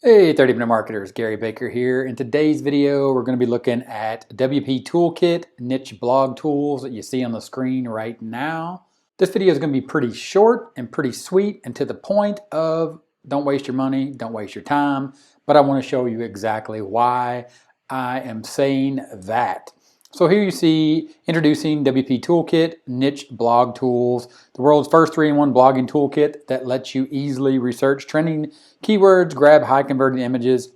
Hey 30-minute marketers, Gary Baker here. In today's video, we're going to be looking at WP Toolkit niche blog tools that you see on the screen right now. This video is going to be pretty short and pretty sweet and to the point of don't waste your money, don't waste your time, but I want to show you exactly why I am saying that. So here you see introducing WP Toolkit niche blog tools, the world's first 3-in-1 blogging toolkit that lets you easily research trending keywords, grab high converting images,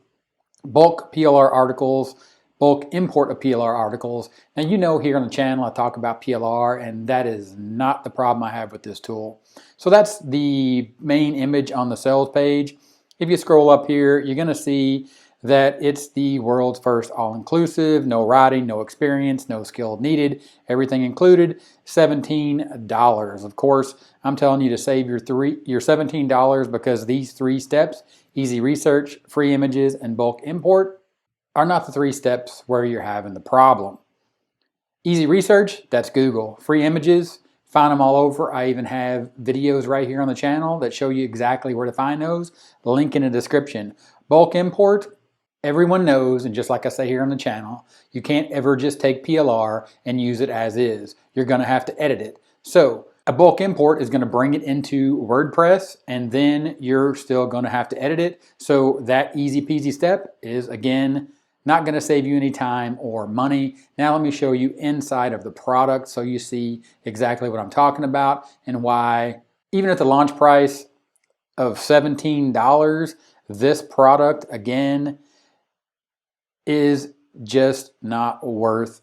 bulk PLR articles, bulk import of PLR articles. Now you know here on the channel I talk about PLR and that is not the problem I have with this tool. So that's the main image on the sales page. If you scroll up here, you're going to see that it's the world's first all-inclusive, no writing, no experience, no skill needed, everything included, $17. Of course, I'm telling you to save your $17 because these 3 steps, easy research, free images, and bulk import, are not the 3 steps where you're having the problem. Easy research, that's Google. Free images, find them all over. I even have videos right here on the channel that show you exactly where to find those. Link in the description. Bulk import, everyone knows, and just like I say here on the channel, you can't ever just take PLR and use it as is. You're going to have to edit it. So a bulk import is going to bring it into WordPress, and then you're still going to have to edit it. So that easy peasy step is, again, not going to save you any time or money. Now let me show you inside of the product so you see exactly what I'm talking about and why, even at the launch price of $17, this product, again, is just not worth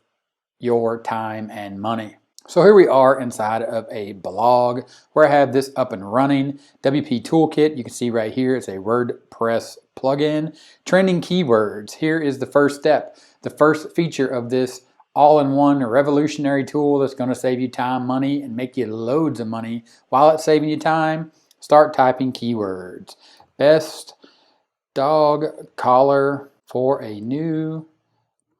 your time and money. So here we are inside of a blog where I have this up and running. WP Toolkit, you can see right here, it's a WordPress plugin. Trending keywords, here is the first step. The first feature of this all-in-one revolutionary tool that's going to save you time, money, and make you loads of money while it's saving you time. Start typing keywords. Best dog collar for a new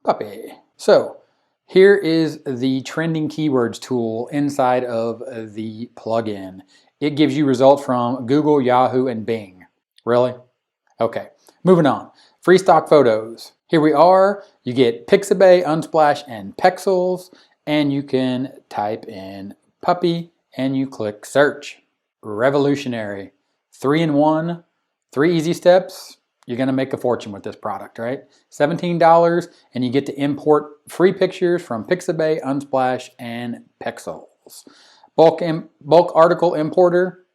puppy. So here is the trending keywords tool inside of the plugin. It gives you results from Google, Yahoo, and Bing. Really? Okay, moving on. Free stock photos. Here we are. You get Pixabay, Unsplash, and Pexels, and you can type in puppy and you click search. Revolutionary. 3-in-1, 3 easy steps. You're going to make a fortune with this product, right? $17, and you get to import free pictures from Pixabay, Unsplash, and Pexels. Bulk article importer.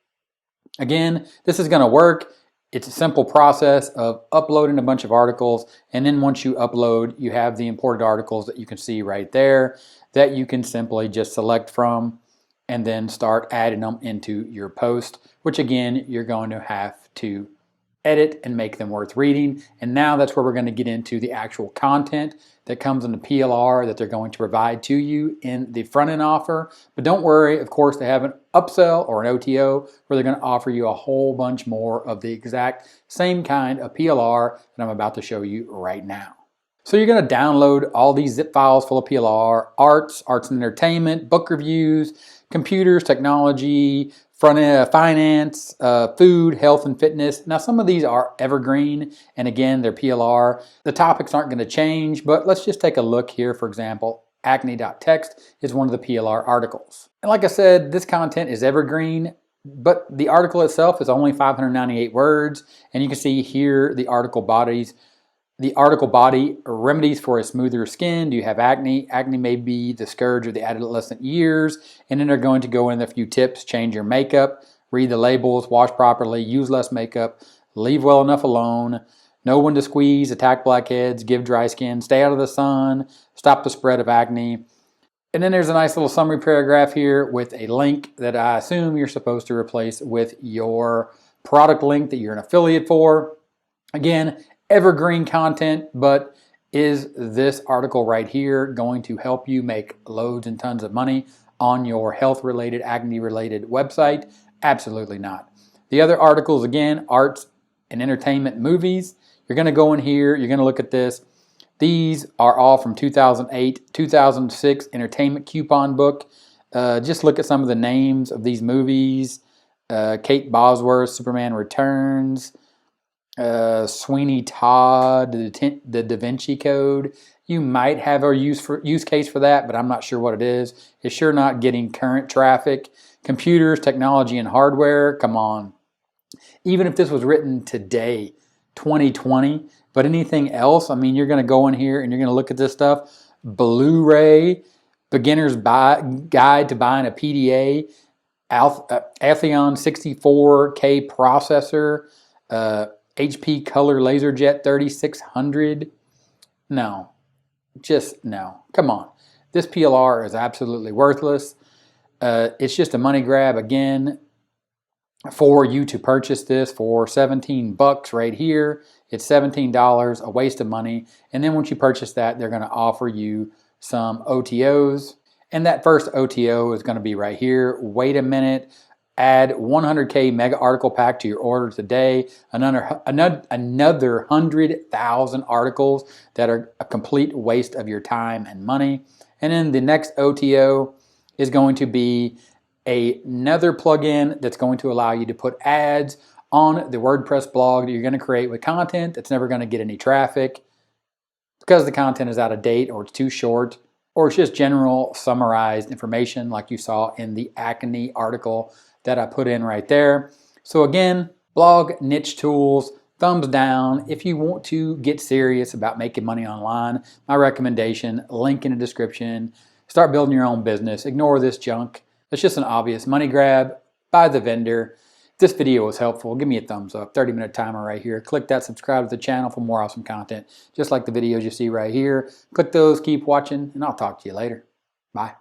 Again, this is going to work. It's a simple process of uploading a bunch of articles, and then once you upload, you have the imported articles that you can see right there that you can simply just select from and then start adding them into your post, which again, you're going to have to edit and make them worth reading. And now that's where we're going to get into the actual content that comes in the PLR that they're going to provide to you in the front end offer. But don't worry, of course, they have an upsell or an OTO where they're going to offer you a whole bunch more of the exact same kind of PLR that I'm about to show you right now. So you're going to download all these zip files full of PLR, arts and entertainment, book reviews, computers, technology, front end, finance, food, health, and fitness. Now, some of these are evergreen, and again, they're PLR. The topics aren't going to change, but let's just take a look here. For example, acne.txt is one of the PLR articles. And like I said, this content is evergreen, but the article itself is only 598 words, and you can see here the article bodies. The article body, remedies for a smoother skin. Do you have acne? Acne may be the scourge of the adolescent years. And then they're going to go in a few tips. Change your makeup, read the labels, wash properly, use less makeup, leave well enough alone, know when to squeeze, attack blackheads, give dry skin, stay out of the sun, stop the spread of acne. And then there's a nice little summary paragraph here with a link that I assume you're supposed to replace with your product link that you're an affiliate for. Again, evergreen content, but is this article right here going to help you make loads and tons of money on your health-related, acne-related website? Absolutely not. The other articles, again, arts and entertainment movies. You're going to go in here, you're going to look at this. These are all from 2008, 2006 entertainment coupon book. Just look at some of the names of these movies. Kate Bosworth, Superman Returns, Sweeney Todd, the Da Vinci Code. You might have a use case for that, but I'm not sure what it is. It's sure not getting current traffic. Computers, technology, and hardware, come on. Even if this was written today, 2020, but anything else, I mean, you're going to go in here and you're going to look at this stuff. Blu-ray, beginner's guide to buying a PDA, Atheon 64K processor, HP Color LaserJet 3600. No, just no. Come on. This PLR is absolutely worthless. It's just a money grab again for you to purchase this for 17 bucks right here. It's $17, a waste of money. And then once you purchase that, they're going to offer you some OTOs. And that first OTO is going to be right here. Wait a minute. Add 100K mega article pack to your order today. Another 100,000 articles that are a complete waste of your time and money. And then the next OTO is going to be another plugin that's going to allow you to put ads on the WordPress blog that you're going to create with content that's never going to get any traffic because the content is out of date or it's too short or it's just general summarized information like you saw in the Acne article that I put in right there. So again, blog niche tools, thumbs down. If you want to get serious about making money online, my recommendation, link in the description. Start building your own business. Ignore this junk. It's just an obvious money grab by the vendor. If this video was helpful, give me a thumbs up. 30-minute timer right here. Click that subscribe to the channel for more awesome content, just like the videos you see right here. Click those, keep watching, and I'll talk to you later. Bye.